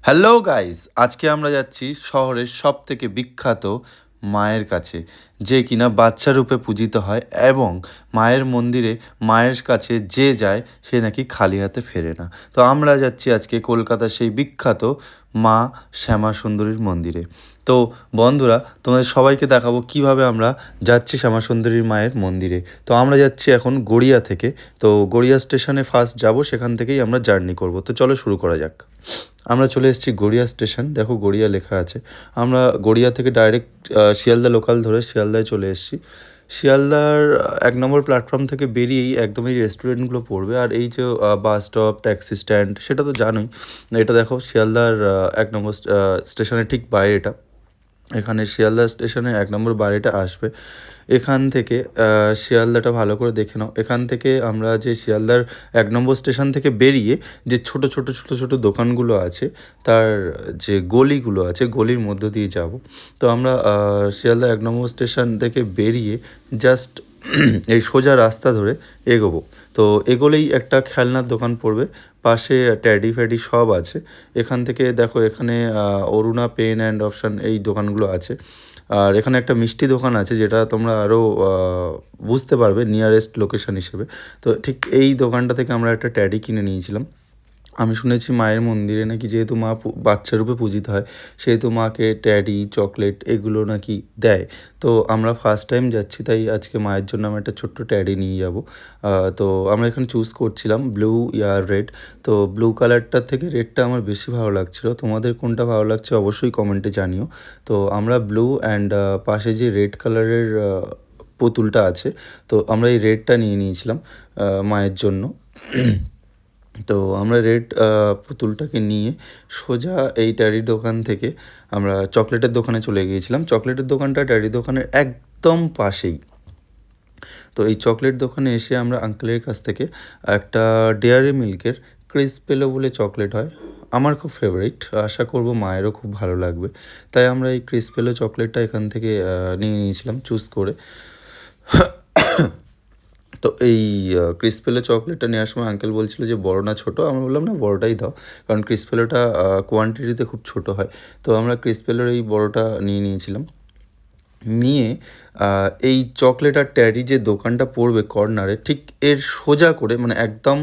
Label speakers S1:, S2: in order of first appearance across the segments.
S1: Hello guys, আজকে আমরা যাচ্ছি শহরের সবথেকে বিখ্যাত মায়ের কাছে, যে কিনা বাচ্চা রূপে পূজিত হয় এবং মায়ের মন্দিরে মায়ের কাছে যে যায় সে নাকি খালি হাতে ফেরে না। তো আমরা যাচ্ছি আজকে কলকাতার সেই বিখ্যাত মা শ্যামা সুন্দরীর মন্দিরে। তো বন্ধুরা, তোমাদের সবাইকে দেখাবো কিভাবে আমরা যাচ্ছি শ্যামা সুন্দরীর মায়ের মন্দিরে। তো আমরা যাচ্ছি এখন গড়িয়া থেকে। তো গড়িয়া স্টেশনে ফার্স্ট যাব, সেখান থেকেই আমরা জার্নি করব। তো চলো শুরু করা যাক। আমরা চলে এসেছি গড়িয়া স্টেশন, দেখো গড়িয়া লেখা আছে। আমরা গড়িয়া থেকে ডাইরেক্ট শিয়ালদা লোকাল ধরে শিয়ালদায় চলে এসেছি। শিয়ালদার 1 নম্বর প্ল্যাটফর্ম থেকে বেরিয়েই একদম এই রেস্টুরেন্টগুলো পড়বে। আর এই যে বাস স্টপ, ট্যাক্সি স্ট্যান্ড, সেটা তো জানোই। এটা দেখো শিয়ালদার 1 নম্বর স্টেশনের ঠিক বাইরে এটা। এখানে শিয়ালদা স্টেশনের 1 নম্বর বাড়িটা আসবে। এখান থেকে শিয়ালদাটা ভালো করে দেখে নাও। এখান থেকে আমরা যে শিয়ালদার 1 নম্বর স্টেশন থেকে বেরিয়ে যে ছোট দোকানগুলো আছে, তার যে গলিগুলো আছে, গলির মধ্য দিয়ে যাব। তো আমরা শিয়ালদা 1 নম্বর স্টেশন থেকে বেরিয়ে জাস্ট এই সোজা রাস্তা ধরে এগোবো। তো এগোলেই একটা খেলনার দোকান পড়বে, পাশে ট্যাডি ফ্যাডি সব আছে। এখান থেকে দেখো, এখানে অরুণা পেন অ্যান্ড অপশান এই দোকানগুলো আছে। আর এখানে একটা মিষ্টি দোকান আছে, যেটা তোমরা আরও বুঝতে পারবে নিয়ারেস্ট লোকেশন হিসেবে। তো ঠিক এই দোকানটা থেকে আমরা একটা ট্যাডি কিনে নিয়েছিলাম। আমি শুনেছি মায়ের মন্দিরে নাকি যেহেতু মা বাচ্চা রূপে পূজিত হয়, সেহেতু মাকে ট্যাডি, চকলেট এগুলো নাকি দেয়। তো আমরা ফার্স্ট টাইম যাচ্ছি, তাই আজকে মায়ের জন্য আমি একটা ছোট্ট ট্যাডি নিয়ে যাব। তো আমরা এখানে চুজ করছিলাম ব্লু ইয়ার রেড। তো ব্লু কালারটার থেকে রেডটা আমার বেশি ভালো লাগছিলো। তোমাদের কোনটা ভালো লাগছে অবশ্যই কমেন্টে জানিও। তো আমরা ব্লু অ্যান্ড পাশে যে রেড কালারের পুতুলটা আছে, তো আমরা এই রেডটা নিয়ে নিয়েছিলাম মায়ের জন্য। তো আমরা রেড পুতুলটাকে নিয়ে সোজা এই ট্যাডির দোকান থেকে আমরা চকলেটের দোকানে চলে গিয়েছিলাম। চকলেটের দোকানটা ট্যাডি দোকানের একদম পাশেই। তো এই চকলেট দোকানে এসে আমরা আঙ্কেলের কাছ থেকে একটা ডেয়ারি মিল্কের ক্রিসপেলো বলে চকলেট হয়, আমার খুব ফেভারিট, আশা করব মায়েরও খুব ভালো লাগবে। তাই আমরা এই ক্রিসপেলো চকলেটটা এখান থেকে নিয়ে নিয়েছিলাম চুজ করে। তো এই ক্রিসপেলো চকলেটটা নেওয়ার সময় আঙ্কেল বলছিল যে বড় না ছোটো, আমরা বললাম না বড়টাই দাও, কারণ ক্রিসপেলোটা কোয়ান্টিটিতে খুব ছোটো হয়। তো আমরা ক্রিসপেলোর এই বড়টা নিয়ে নিয়েছিলাম। নিয়ে এই চকলেট আর ট্যাডি যে দোকানটা পড়বে কর্নারে, ঠিক এর সোজা করে, মানে একদম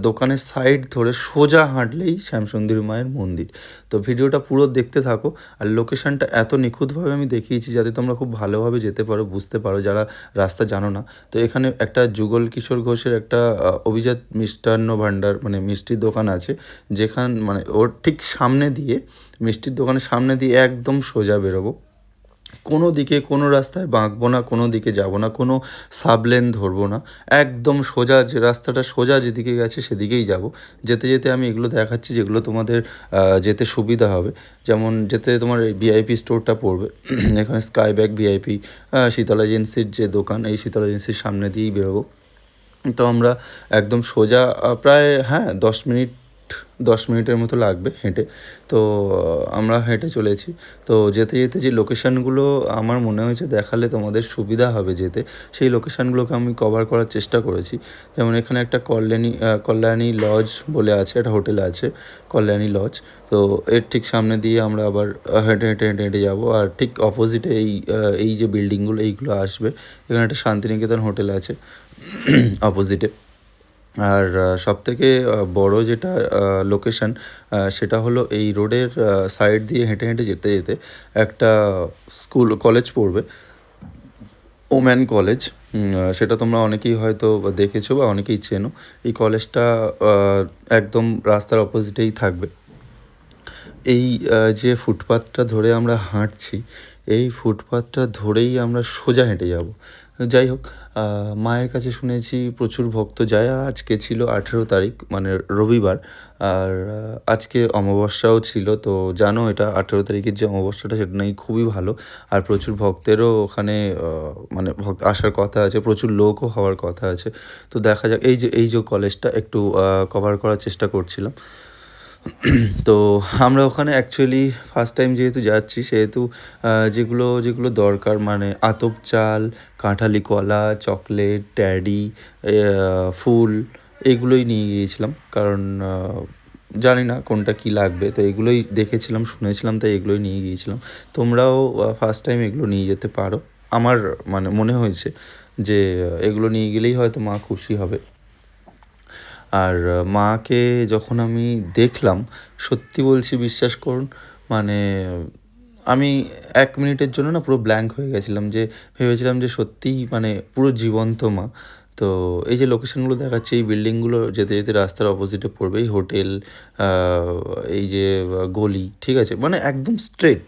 S1: দোকানের সাইড ধরে সোজা হাঁটলেই শ্যামসুন্দরী মায়ের মন্দির। তো ভিডিওটা পুরো দেখতে থাকো। আর লোকেশানটা এত নিখুঁতভাবে আমি দেখিয়েছি যাতে তোমরা খুব ভালোভাবে যেতে পারো, বুঝতে পারো যারা রাস্তা জানো না। তো এখানে একটা যুগল কিশোর ঘোষের একটা অভিজাত মিষ্টান্ন ভাণ্ডার, মানে মিষ্টির দোকান আছে, যেখান মানে ওর ঠিক সামনে দিয়ে, মিষ্টির দোকানের সামনে দিয়ে একদম সোজা বেরোবো। কোনো দিকে কোনো রাস্তায় বাঁকবো না, কোনো দিকে যাব না, কোনো সাবলেন ধরবো না, একদম সোজা যে রাস্তাটা সোজা যেদিকে গেছে সেদিকেই যাব। যেতে যেতে আমি এগুলো দেখাচ্ছি যেগুলো তোমাদের যেতে সুবিধা হবে। যেমন যেতে তোমার এই ভিআইপি স্টোরটা পড়বে, এখানে স্কাই ব্যাগ ভিআইপি, শীতলা এজেন্সির যে দোকান, এই শীতলা এজেন্সির সামনে দিয়েই বেরোবো। তো আমরা একদম সোজা প্রায় 10 মিনিটের মতো লাগবে হেঁটে। তো আমরা হেঁটে চলেছি। তো যেতে যেতে যে লোকেশানগুলো আমার মনে হয়েছে দেখালে তোমাদের সুবিধা হবে যেতে, সেই লোকেশানগুলোকে আমি কভার করার চেষ্টা করেছি। যেমন এখানে একটা কল্যাণী লজ বলে আছে, একটা হোটেল আছে কল্যাণী লজ। তো এর ঠিক সামনে দিয়ে আমরা আবার হেঁটে হেঁটে হেঁটে হেঁটে যাবো। আর ঠিক অপোজিটে এই যে বিল্ডিংগুলো এইগুলো আসবে, এখানে একটা শান্তিনিকেতন হোটেল আছে অপোজিটে। আর সবথেকে বড় যেটা লোকেশান, সেটা হলো এই রোডের সাইড দিয়ে হেঁটে হেঁটে যেতে যেতে একটা কলেজ পড়বে, ওম্যান কলেজ। সেটা তোমরা অনেকেই হয়তো দেখেছো বা অনেকেই চেনো। এই কলেজটা একদম রাস্তার অপোজিটেই থাকবে। এই যে ফুটপাথটা ধরে আমরা হাঁটছি, এই ফুটপাথটা ধরেই আমরা সোজা হেঁটে যাব। যাই হোক, মায়ের কাছে শুনেছি প্রচুর ভক্ত যায়। আর আজকে ছিল 18 তারিখ, মানে রবিবার। আর আজকে অমাবস্যাও ছিল। তো জানো, এটা 18 তারিখের যে অমাবস্যাটা, সেটা নাকি খুবই ভালো। আর প্রচুর ভক্তেরও ওখানে মানে আসার কথা আছে, প্রচুর লোকও হওয়ার কথা আছে। তো দেখা যাক। এই যে কলেজটা একটু কভার করার চেষ্টা করছিলাম। তো আমরা ওখানে অ্যাকচুয়ালি ফার্স্ট টাইম যেহেতু যাচ্ছি, সেহেতু যেগুলো যেগুলো দরকার, মানে আতপ চাল, কাঁঠালি কলা, চকলেট, ট্যাডি, ফুল, এগুলোই নিয়ে গিয়েছিলাম। কারণ জানি না কোনটা কী লাগবে, তো এগুলোই দেখেছিলাম, শুনেছিলাম, তাই এগুলোই নিয়ে গিয়েছিলাম। তোমরাও ফার্স্ট টাইম এগুলো নিয়ে যেতে পারো। আমার মানে মনে হয়েছে যে এগুলো নিয়ে গেলেই হয়তো মা খুশি হবে। আর মাকে যখন আমি দেখলাম, সত্যি বলছি, বিশ্বাস করুন, মানে আমি 1 মিনিটের জন্য না পুরো ব্ল্যাঙ্ক হয়ে গেছিলাম, যে ভেবেছিলাম যে সত্যিই মানে পুরো জীবন্ত মা। তো এই যে লোকেশনগুলো দেখাচ্ছে, এই বিল্ডিংগুলো যেতে যেতে রাস্তার অপোজিটে পড়বে এই হোটেল, এই যে গলি, ঠিক আছে, মানে একদম স্ট্রেট,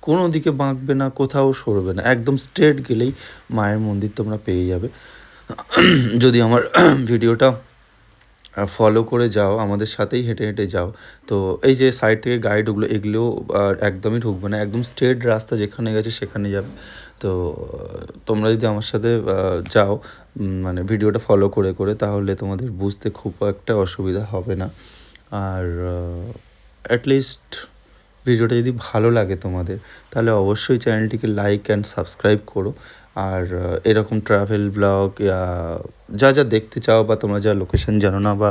S1: কোনো দিকে বাঁকবে না, কোথাও সরবে না, একদম স্ট্রেট গেলেই মায়ের মন্দির তোমরা পেয়ে যাবে। যদি আমার ভিডিওটা ফলো করে যাও, আমাদের সাথেই হেঁটে হেঁটে যাও, তো এই যে সাইড থেকে গাড়ি ঢুকলো, এগুলো একদমই ঢুকবে না, একদম স্ট্রেট রাস্তা যেখানে গেছে সেখানে যাবে। তো তোমরা যদি আমার সাথে যাও, মানে ভিডিওটা ফলো করে করে, তাহলে তোমাদের বুঝতে খুব একটা অসুবিধা হবে না। আর অ্যাটলিস্ট ভিডিওটা যদি ভালো লাগে তোমাদের, তাহলে অবশ্যই চ্যানেলটিকে লাইক অ্যান্ড সাবস্ক্রাইব করো। আর এরকম ট্রাভেল ব্লগ যা যা দেখতে চাও, বা তোমরা যা লোকেশন জানো না, বা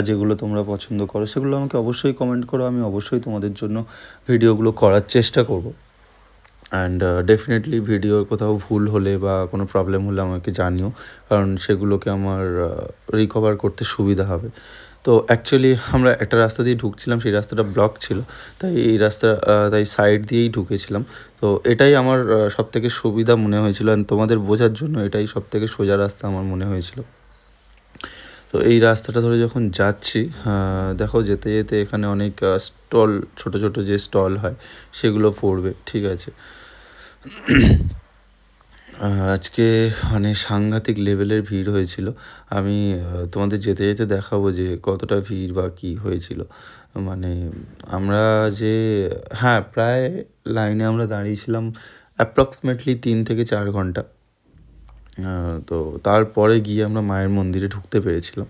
S1: যেগুলো তোমরা পছন্দ করো, সেগুলো আমাকে অবশ্যই কমেন্ট করো। আমি অবশ্যই তোমাদের জন্য ভিডিওগুলো করার চেষ্টা করব। অ্যান্ড ডেফিনেটলি ভিডিওর কোথাও ভুল হলে বা কোনো প্রবলেম হলে আমাকে জানিও, কারণ সেগুলোকে আমার রিকভার করতে সুবিধা হবে। তো অ্যাকচুয়ালি আমরা একটা রাস্তা দিয়ে ঢুকছিলাম, সেই রাস্তাটা ব্লক ছিল, তাই এই রাস্তা তাই সাইড দিয়েই ঢুকেছিলাম। তো এটাই আমার সবথেকে সুবিধা মনে হয়েছিল, আর তোমাদের বোঝার জন্য এটাই সবথেকে সোজা রাস্তা আমার মনে হয়েছিল। তো এই রাস্তাটা ধরে যখন যাচ্ছি, দেখো যেতে যেতে এখানে অনেক স্টল, ছোট ছোট যে স্টল হয় সেগুলো পড়বে, ঠিক আছে। আজকে মানে সাংঘাতিক লেভেলের ভিড় হয়েছিল। আমি তোমাদের যেতে যেতে দেখাবো যে কতটা ভিড় বা কী হয়েছিল। মানে আমরা যে, হ্যাঁ, প্রায় লাইনে আমরা দাঁড়িয়েছিলাম অ্যাপ্রক্সিমেটলি 3 থেকে 4 ঘন্টা। তো তারপরে গিয়ে আমরা মায়ের মন্দিরে ঢুকতে পেরেছিলাম।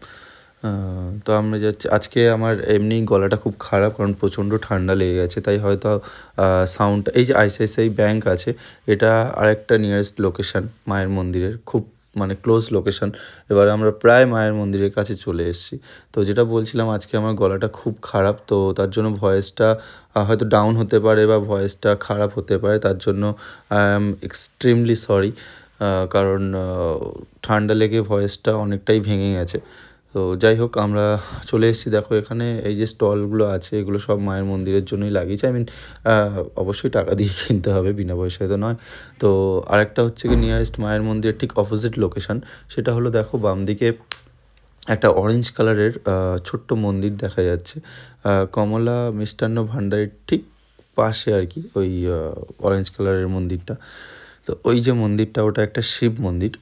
S1: তো আমরা যাচ্ছি, আজকে আমার এমনি গলাটা খুব খারাপ, কারণ প্রচণ্ড ঠান্ডা লেগে গেছে, তাই হয়তো সাউন্ড, এই যে আইসিআইসিআই ব্যাঙ্ক আছে, এটা আরেকটা নিয়ারেস্ট লোকেশান মায়ের মন্দিরের, খুব মানে ক্লোজ লোকেশান। এবারে আমরা প্রায় মায়ের মন্দিরের কাছে চলে এসেছি। তো যেটা বলছিলাম, আজকে আমার গলাটা খুব খারাপ, তো তার জন্য ভয়েসটা হয়তো ডাউন হতে পারে বা ভয়েসটা খারাপ হতে পারে, তার জন্য আই অ্যাম এক্সট্রিমলি সরি। কারণ ঠান্ডা লেগে ভয়েসটা অনেকটাই ভেঙে গেছে। তো যাই হোক, আমরা চলে এসেছি। দেখো এখানে এই যে স্টলগুলো আছে, এগুলো সব মায়ের মন্দিরের জন্যই লাগিয়েছে। আই মিন অবশ্যই টাকা দিয়ে কিনতে হবে, বিনা পয়সায় তো নয়। তো আরেকটা হচ্ছে কি, নিয়ারেস্ট মায়ের মন্দিরের ঠিক অপোজিট লোকেশান, সেটা হলো দেখো বাম দিকে একটা অরেঞ্জ কালারের ছোট্ট মন্দির দেখা যাচ্ছে, কমলা মিষ্টান্ন ভাণ্ডারের ঠিক পাশে আর কি, ওই অরেঞ্জ কালারের মন্দিরটা। তো ওই যে মন্দিরটা, ওটা একটা শিব মন্দির।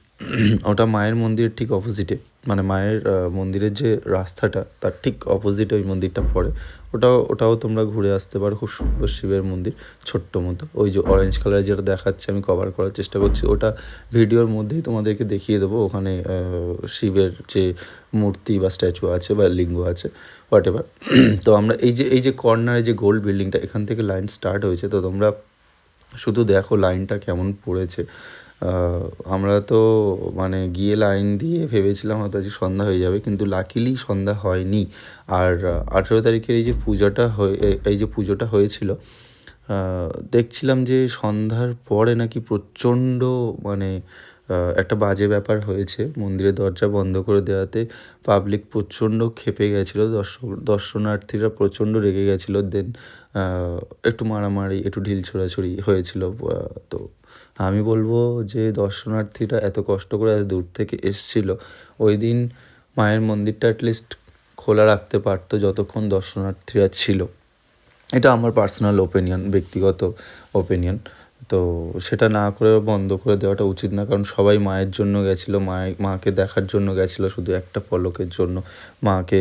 S1: ওটা মায়ের মন্দিরের ঠিক অপোজিটে, মানে মায়ের মন্দিরের যে রাস্তাটা, তার ঠিক অপোজিটে ওই মন্দিরটা পড়ে। ওটাও তোমরা ঘুরে আসতে পারো, খুব সুন্দর শিবের মন্দির, ছোট্ট মতো। ওই যে অরেঞ্জ কালার যেটা দেখাচ্ছে, আমি কভার করার চেষ্টা করছি, ওটা ভিডিওর মধ্যেই তোমাদেরকে দেখিয়ে দেবো। ওখানে শিবের যে মূর্তি বা স্ট্যাচু আছে বা লিঙ্গ আছে, হোয়াট এভার। তো আমরা এই যে কর্নারে যে গোল্ড বিল্ডিংটা, এখান থেকে লাইন স্টার্ট হয়েছে। তো তোমরা শুধু দেখো লাইনটা কেমন পড়েছে। আমরা তো মানে গিয়ে লাইন দিয়ে ভেবেছিলাম হয়তো আজকে সন্ধ্যা হয়ে যাবে, কিন্তু লাকিলি সন্ধ্যা হয়নি। আর 18 তারিখের এই যে পুজোটা হয়েছিল, দেখছিলাম যে সন্ধ্যার পরে নাকি প্রচণ্ড মানে একটা বাজে ব্যাপার হয়েছে। মন্দিরের দরজা বন্ধ করে দেওয়াতে পাবলিক প্রচণ্ড ক্ষেপে গেছিলো, দর্শনার্থীরা প্রচণ্ড রেগে গেছিলো। দেন একটু মারামারি, একটু ঢিল ছোড়াছুড়ি হয়েছিল। তো আমি বলবো যে দর্শনার্থীরা এত কষ্ট করে এত দূর থেকে এসছিল, ওই দিন মায়ের মন্দিরটা অ্যাটলিস্ট খোলা রাখতে পারতো যতক্ষণ দর্শনার্থীরা ছিল। এটা আমার পার্সোনাল ওপিনিয়ন, ব্যক্তিগত ওপিনিয়ন। তো সেটা না করে বন্ধ করে দেওয়াটা উচিত না, কারণ সবাই মায়ের জন্য গেছিলো, মাকে দেখার জন্য গেছিলো, শুধু একটা পলকের জন্য মাকে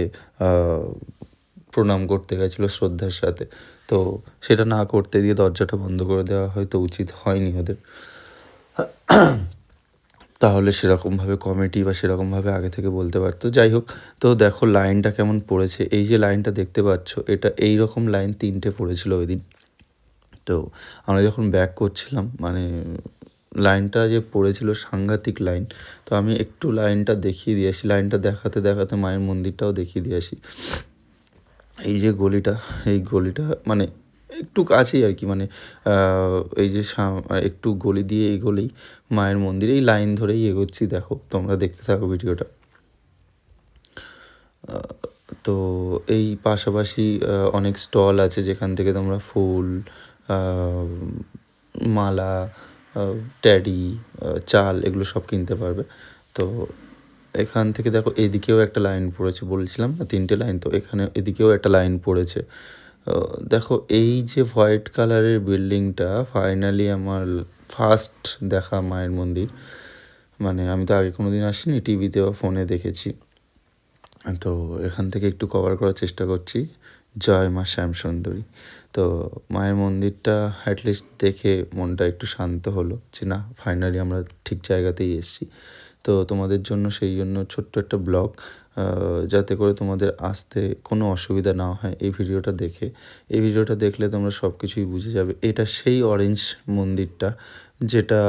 S1: প্রণাম করতে গেছিলো শ্রদ্ধার সাথে। তো সেটা না করতে দিয়ে দরজাটা বন্ধ করে দেওয়া হয়তো উচিত হয়নি ওদের। তাহলে সেরকমভাবে কমিটি বা সেরকমভাবে আগে থেকে বলতে পারতো। যাই হোক, তো দেখো লাইনটা কেমন পড়েছে। এই যে লাইনটা দেখতে পাচ্ছ, এটা এই রকম লাইন 3টে পড়েছিল ওই দিন। তো আমরা যখন ব্যাক করছিলাম, মানে লাইনটা যে পড়েছিল সাংঘাতিক লাইন। তো আমি একটু লাইনটা দেখিয়ে দিয়ে আসি, লাইনটা দেখাতে দেখাতে মায়ের মন্দিরটাও দেখিয়ে দিয়ে আসি। এই যে গলিটা, এই গলিটা মানে একটু কাছেই আর কি, মানে এই যে একটু গলি দিয়ে এগোলেই মায়ের মন্দির, এই লাইন ধরেই এগোচ্ছি, দেখো তোমরা দেখতে থাকো ভিডিওটা। তো এই পাশাপাশি অনেক স্টল আছে যেখান থেকে তোমরা ফুল, মালা, ট্যাডি, চাল এগুলো সব কিনতে পারবে। তো এখান থেকে দেখো এদিকেও একটা লাইন পড়েছে, বলছিলাম না 3টে লাইন, তো এখানে এদিকেও একটা লাইন পড়েছে। দেখো এই যে হোয়াইট কালারের বিল্ডিংটা ফাইনালি আমার ফার্স্ট দেখা মায়ের মন্দির, মানে আমি তো আগে কোনো দিন আসিনি, টিভিতে বা ফোনে দেখেছি। তো এখান থেকে একটু কভার করার চেষ্টা করছি। জয় মা শ্যামসুন্দরী। তো মায়ের মন্দিরটা অ্যাটলিস্ট দেখে মনটা একটু শান্ত হলো যে না, ফাইনালি আমরা ঠিক জায়গাতেই এসেছি। তো তোমাদের জন্য সেই জন্য ছোট্ট একটা ব্লগ, যাতে করে তোমাদের আসতে কোনো অসুবিধা না হয় এই ভিডিওটা দেখে। এই ভিডিওটা দেখলে তোমরা সব কিছুই বুঝে যাবে। এটা সেই অরেঞ্জ মন্দিরটা যেটা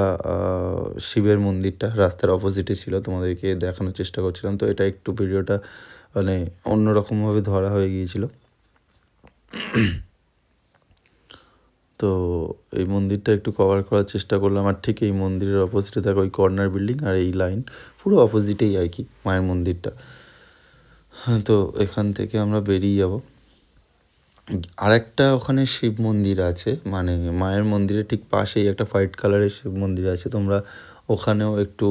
S1: শিবের মন্দিরটা রাস্তার অপোজিটে ছিল, তোমাদেরকে দেখানোর চেষ্টা করছিলাম। তো এটা একটু ভিডিওটা মানে অন্যরকমভাবে ধরা হয়ে গিয়েছিল। তো এই মন্দিরটা একটু কভার করার চেষ্টা করলাম, আর ঠিক এই মন্দিরের অপোজিটে দেখো ওই কর্নার বিল্ডিং আর এই লাইন পুরো অপোজিটেই আর কি মায়ের মন্দিরটা। হ্যাঁ, তো এখান থেকে আমরা বেরিয়ে যাব। আরেকটা ওখানে শিব মন্দির আছে, মানে মায়ের মন্দিরের ঠিক পাশেই একটা হোয়াইট কালারের শিব মন্দির আছে, তোমরা ওখানেও একটু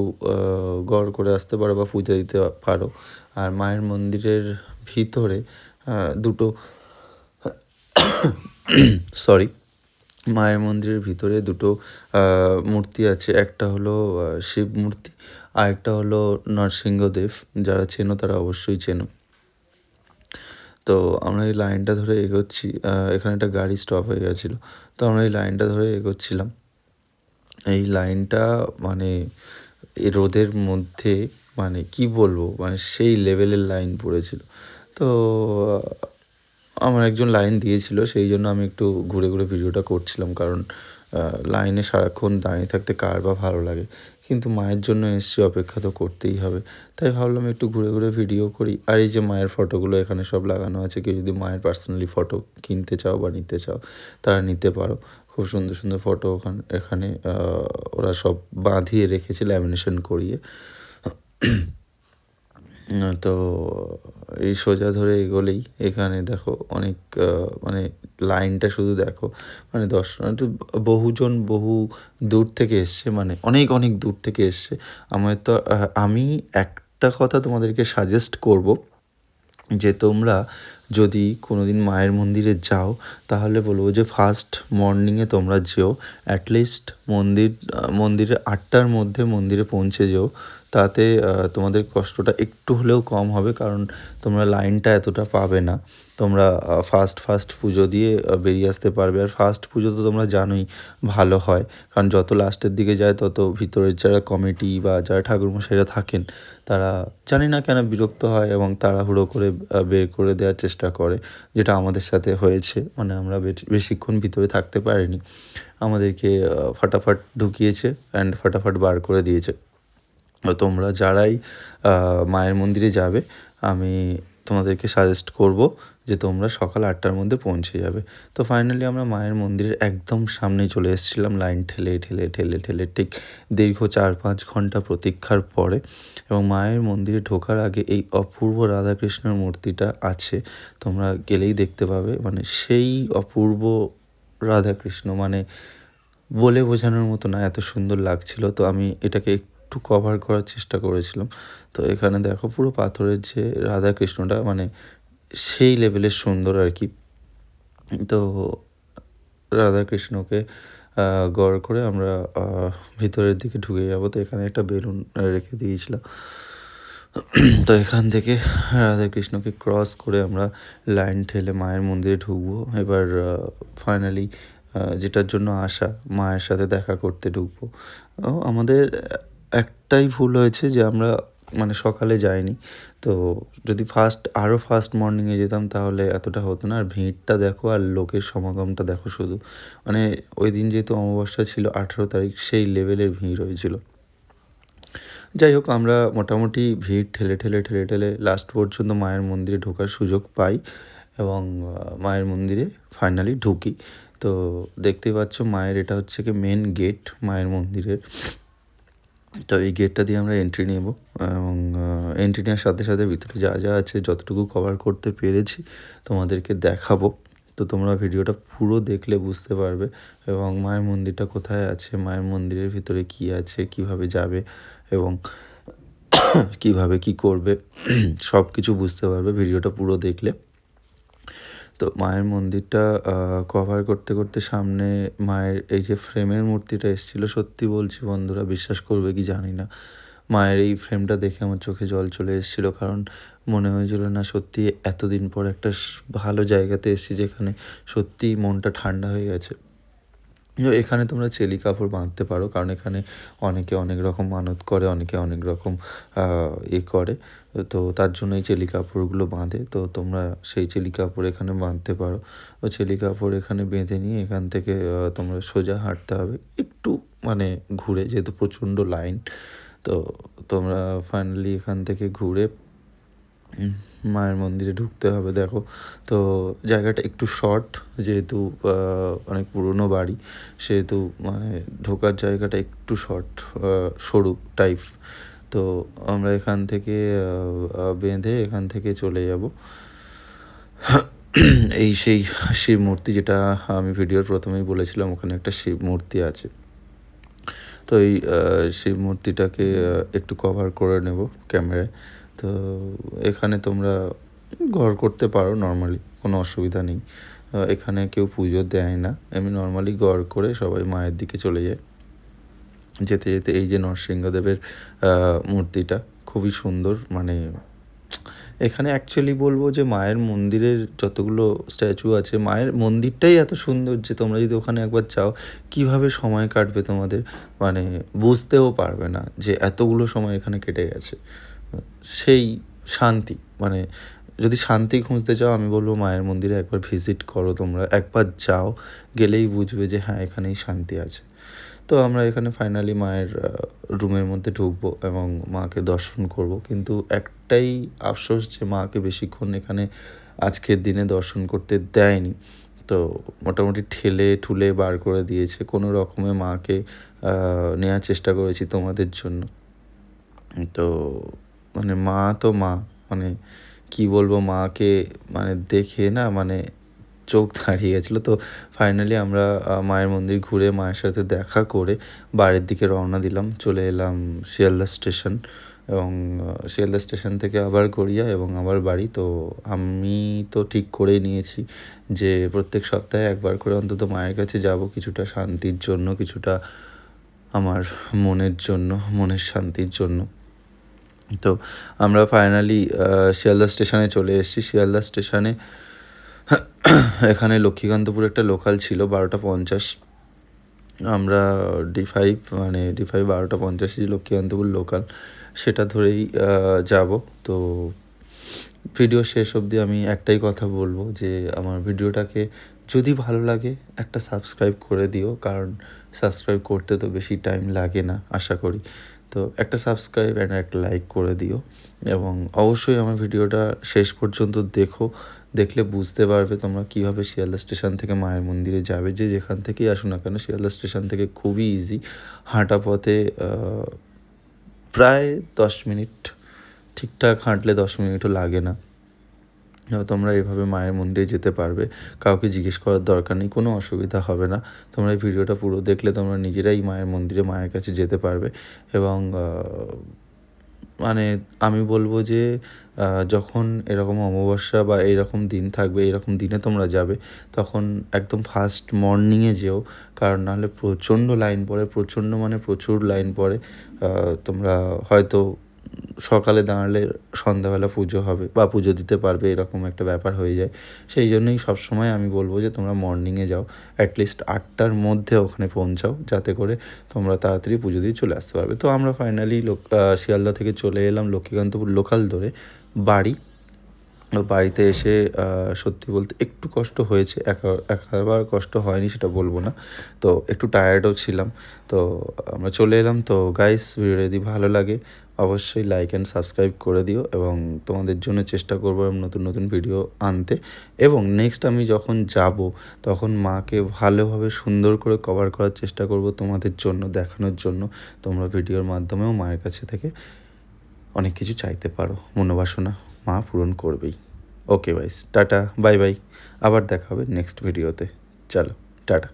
S1: গড় করে আসতে পারো বা পূজা দিতে পারো। আর মায়ের মন্দিরের ভিতরে দুটো সরি মায়ের মন্দিরের ভিতরে দুটো মূর্তি আছে, একটা হলো শিব মূর্তি, আর একটা হলো নরসিংহদেব। যারা চেনো তারা অবশ্যই চেনো। তো আমরা এই লাইনটা ধরে এগোচ্ছি, এখানে একটা গাড়ি স্টপ হয়ে গেছিলো, তো আমরা এই লাইনটা ধরে এগোচ্ছিলাম। এই লাইনটা মানে এই রোদের মধ্যে মানে কি বলবো, মানে সেই লেভেলের লাইন পড়েছিল। তো আমার একজন লাইন দিয়েছিল, সেই জন্য আমি একটু ঘুরে ঘুরে ভিডিওটা করছিলাম, কারণ লাইনে সারাক্ষণ দাঁড়িয়ে থাকতে কার বা ভালো লাগে। কিন্তু মায়ের জন্য এসছি, অপেক্ষা তো করতেই হবে, তাই ভাবলাম একটু ঘুরে ঘুরে ভিডিও করি। আর এই যে মায়ের ফটোগুলো এখানে সব লাগানো আছে, কেউ যদি মায়ের পার্সোনালি ফটো কিনতে চাও বা নিতে চাও তারা নিতে পারো। খুব সুন্দর সুন্দর ফটো এখানে ওরা সব বাঁধিয়ে রেখেছে ল্যামিনেশন করিয়ে। তো এই সোজা ধরে এগোলেই এখানে দেখো অনেক মানে লাইনটা শুধু দেখো, মানে দর্শনার্থী বহুজন বহু দূর থেকে এসছে, মানে অনেক অনেক দূর থেকে এসছে। আমাদের তো আমি একটা কথা তোমাদেরকে সাজেস্ট করব, যে তোমরা যদি কোনো দিন মায়ের মন্দিরে যাও তাহলে বলবো যে ফার্স্ট মর্নিংয়ে তোমরা যেও, অ্যাটলিস্ট মন্দিরে 8টার মধ্যে মন্দিরে পৌঁছে যেও, তাতে তোমাদের কষ্টটা একটু হলেও কম হবে, কারণ তোমরা লাইনটা এতটা পাবে না। তোমরা ফার্স্ট পুজো দিয়ে বেরিয়ে আসতে পারবে। আর ফার্স্ট পুজো তো তোমরা জানোই ভালো হয়, কারণ যত লাস্টের দিকে যায় তত ভিতরের যারা কমিটি বা যারা ঠাকুরমশাইরা থাকেন তারা জানি না কেন বিরক্ত হয় এবং তাড়াহুড়ো করে বের করে দেওয়ার চেষ্টা করে, যেটা আমাদের সাথে হয়েছে। মানে আমরা বেশিক্ষণ ভিতরে থাকতে পারিনি, আমাদেরকে ফাটাফাট ঢুকিয়েছে অ্যান্ড ফাটাফাট বার করে দিয়েছে। তোমরা যারাই মায়ের মন্দিরে যাবে আমি তোমাদেরকে সাজেস্ট করব যে তোমরা সকাল 8টার মধ্যে পৌঁছে যাবে। তো ফাইনালি আমরা মায়ের মন্দিরের একদম সামনেই চলে এসেছিলাম, লাইন ঠেলে ঠেলে ঠেলে ঠেলে ঠিক দীর্ঘ 4-5 ঘন্টা প্রতীক্ষার পরে। এবং মায়ের মন্দিরে ঢোকার আগে এই অপূর্ব রাধাকৃষ্ণের মূর্তিটা আছে, তোমরা গেলেই দেখতে পাবে, মানে সেই অপূর্ব রাধাকৃষ্ণ, মানে বলে বোঝানোর মতো না, এত সুন্দর লাগছিল। তো আমি এটাকে একটু কভার করার চেষ্টা করেছিলাম। তো এখানে দেখো পুরো পাথরের যে রাধাকৃষ্ণটা, মানে সেই লেভেলের সুন্দর আর কি। তো রাধাকৃষ্ণকে গড় করে আমরা ভিতরের দিকে ঢুকে যাব। তো এখানে একটা বেলুন রেখে দিয়েছিলাম। তো এখান থেকে রাধাকৃষ্ণকে ক্রস করে আমরা লাইন ঠেলে মায়ের মন্দিরে ঢুকবো। এবার ফাইনালি যেটার জন্য আসা, মায়ের সাথে দেখা করতে ঢুকবো। আমাদের একটাই ভুল হয়েছে যে আমরা মানে সকালে যাইনি। তো যদি আরও ফার্স্ট মর্নিংয়ে যেতাম তাহলে এতটা হতো না। আর ভিড়টা দেখো আর লোকের সমাগমটা দেখো শুধু, মানে ওই দিন যেহেতু অমাবস্যা ছিল 18 তারিখ, সেই লেভেলের ভিড় হয়েছিল। যাই হোক, আমরা মোটামুটি ভিড় ঠেলে ঠেলে ঠেলে ঠেলে লাস্ট পর্যন্ত মায়ের মন্দিরে ঢোকার সুযোগ পাই। এবং মায়ের মন্দিরে ফাইনালি ঢুকি। তো দেখতেই পাচ্ছ মায়ের এটা হচ্ছে কি মেন গেট মায়ের মন্দিরের। তো এই গেটটা দিয়ে আমরা এন্ট্রি নেব এবং এন্ট্রি নেওয়ার সাথে সাথে ভিতরে যা যা আছে যতটুকু কভার করতে পেরেছি তোমাদেরকে দেখাবো। তো তোমরা ভিডিওটা পুরো দেখলে বুঝতে পারবে এবং মায়ের মন্দিরটা কোথায় আছে, মায়ের মন্দিরের ভিতরে কী আছে, কিভাবে যাবে এবং কিভাবে কি করবে সব কিছু বুঝতে পারবে ভিডিওটা পুরো দেখলে। তো মায়ের মন্দিরটা কভার করতে করতে সামনে মায়ের এই যে ফ্রেমের মূর্তিটা এসেছিলো, সত্যি বলছি বন্ধুরা, বিশ্বাস করবে কি জানি না, মায়ের এই ফ্রেমটা দেখে আমার চোখে জল চলে এসেছিলো। কারণ মনে হয়েছিল না সত্যি এতদিন পর একটা ভালো জায়গাতে এসেছি যেখানে সত্যিই মনটা ঠান্ডা হয়ে গেছে। এখানে তোমরা চেলি কাপড় বাঁধতে পারো, কারণ এখানে অনেকে অনেক রকম মানত করে, অনেকে অনেক রকম করে, তো তার জন্য এই চেলি কাপড়গুলো বাঁধে। তো তোমরা সেই চেলি কাপড় এখানে বাঁধতে পারো। ও চেলি কাপড় এখানে বেঁধে নিয়ে এখান থেকে তোমরা সোজা হাঁটতে হবে একটু, মানে ঘুরে, যেহেতু প্রচণ্ড লাইন। তো তোমরা ফাইনালি এখান থেকে ঘুরে মায়ের মন্দিরে ঢুকতে হবে। দেখো, তো জায়গাটা একটু শর্ট, যেহেতু অনেক পুরনো বাড়ি, সেহেতু মানে ঢোকার জায়গাটা একটু শর্ট, সরু টাইপ। তো আমরা এখান থেকে বেঁধে এখান থেকে চলে যাব এই সেই শিব মূর্তি, যেটা আমি ভিডিওর প্রথমেই বলেছিলাম ওখানে একটা শিব মূর্তি আছে। তো এই শিব মূর্তিটাকে একটু কভার করে নেব ক্যামেরায়। তো এখানে তোমরা ঘর করতে পারো নর্মালি, কোনো অসুবিধা নেই। এখানে কেউ পুজো দেয় না, এমনি নর্মালি ঘর করে সবাই মায়ের দিকে চলে যায়। যেতে যেতে এই যে নরসিংহদেবের মূর্তিটা খুবই সুন্দর, মানে এখানে অ্যাকচুয়ালি বলবো যে মায়ের মন্দিরের যতগুলো স্ট্যাচু আছে, মায়ের মন্দিরটাই এত সুন্দর যে তোমরা যদি ওখানে একবার যাও, কীভাবে সময় কাটবে তোমাদের মানে বুঝতেও পারবে না যে এতগুলো সময় এখানে কেটে গেছে। সেই শান্তি, মানে যদি শান্তি খুঁজতে চাও আমি বলবো মায়ের মন্দিরে একবার ভিজিট করো, তোমরা একবার যাও, গেলেই বুঝবে যে হ্যাঁ এখানেই শান্তি আছে। তো আমরা এখানে ফাইনালি মায়ের রুমের মধ্যে ঢুকবো এবং মাকে দর্শন করব, কিন্তু একটাই আফসোস যে মাকে বেশিক্ষণ এখানে আজকের দিনে দর্শন করতে দেয়নি। তো মোটামুটি ঠেলে ঠুলে বার করে দিয়েছে, কোনো রকমে মাকে নেওয়ার চেষ্টা করেছি তোমাদের জন্য। তো মানে মা তো মা, মানে কি বলবো, মাকে মানে দেখে না মানে চোখ দাঁড়িয়ে গেছিলো। তো ফাইনালি আমরা মায়ের মন্দির ঘুরে মায়ের সাথে দেখা করে বাড়ির দিকে রওনা দিলাম, চলে এলাম শিয়ালদা স্টেশন এবং শিয়ালদা স্টেশন থেকে আবার গড়িয়া এবং আবার বাড়ি। তো আমি তো ঠিক করেই নিয়েছি যে প্রত্যেক সপ্তাহে একবার করে অন্তত মায়ের কাছে যাব, কিছুটা শান্তির জন্য, কিছুটা আমার মনের জন্য, মনের শান্তির জন্য। তো আমরা ফাইনালি শিয়ালদা স্টেশনে চলে এসেছি। শিয়ালদা স্টেশনে এখানে লক্ষ্মীকান্তপুর একটা লোকাল ছিল 12:50, আমরা D5 মানে D5 12:50 লক্ষ্মীকান্তপুর লোকাল, সেটা ধরেই যাব। তো ভিডিও শেষ অবধি আমি একটাই কথা বলবো যে আমার ভিডিওটাকে যদি ভালো লাগে একটা সাবস্ক্রাইব করে দিও, কারণ সাবস্ক্রাইব করতে তো বেশি টাইম লাগে না আশা করি। তো একটা সাবস্ক্রাইব অ্যান্ড একটা লাইক করে দিও এবং অবশ্যই আমার ভিডিওটা শেষ পর্যন্ত দেখো, দেখলে বুঝতে পারবে তোমরা কীভাবে শিয়ালদা স্টেশন থেকে মায়ের মন্দিরে যাবে। যে যেখান থেকেই আসো না কেন, শিয়ালদা স্টেশন থেকে খুবই ইজি, হাঁটা পথে প্রায় 10 মিনিট, ঠিকঠাক হাঁটলে 10 মিনিটও লাগে না। তোমরা এভাবে মায়ের মন্দিরে যেতে পারবে, কাউকে জিজ্ঞেস করার দরকার নেই, কোনো অসুবিধা হবে না। তোমরা এই ভিডিওটা পুরো দেখলে তোমরা নিজেরাই মায়ের মন্দিরে মায়ের কাছে যেতে পারবে এবং মানে আমি বলবো যে যখন এরকম অমাবস্যা বা এইরকম দিন থাকবে, এইরকম দিনে তোমরা যাবে, তখন একদম ফার্স্ট মর্নিংয়ে যেও, কারণ নাহলে প্রচণ্ড লাইন পড়ে, প্রচণ্ড মানে প্রচুর লাইন পড়ে। তোমরা হয়তো সকালে দাঁড়ালে সন্ধ্যাবেলা পুজো হবে বা পুজো দিতে পারবে, এরকম একটা ব্যাপার হয়ে যায়। সেই জন্যই সবসময় আমি বলবো যে তোমরা মর্নিংয়ে যাও, অ্যাটলিস্ট 8টার মধ্যে ওখানে পৌঁছাও, যাতে করে তোমরা তাড়াতাড়ি পুজো দিয়ে চলে আসতে পারবে। তো আমরা ফাইনালি শিয়ালদা থেকে চলে এলাম লক্ষ্মীকান্তপুর লোকাল ধরে বাড়ি। ও বাড়িতে এসে সত্যি বলতে একটু কষ্ট হয়েছে, একাবার কষ্ট হয়নি সেটা বলবো না। তো একটু টায়ার্ডও ছিলাম। তো আমরা চলে এলাম। তো গাইস, ভিডিও যদি ভালো লাগে অবশ্যই লাইক অ্যান্ড সাবস্ক্রাইব করে দিও, এবং তোমাদের জন্য চেষ্টা করবো নতুন নতুন ভিডিও আনতে। এবং নেক্সট আমি যখন যাব তখন মাকে ভালোভাবে সুন্দর করে কভার করার চেষ্টা করব তোমাদের জন্য দেখানোর জন্য। তোমরা ভিডিওর মাধ্যমেও মায়ের কাছে থেকে অনেক কিছু চাইতে পারো, মনোবাসনা মা পূরণ করবেই। ওকে ভাইস, টাটা, বাই বাই। আবার দেখা হবে নেক্সট ভিডিওতে। চলো, টাটা।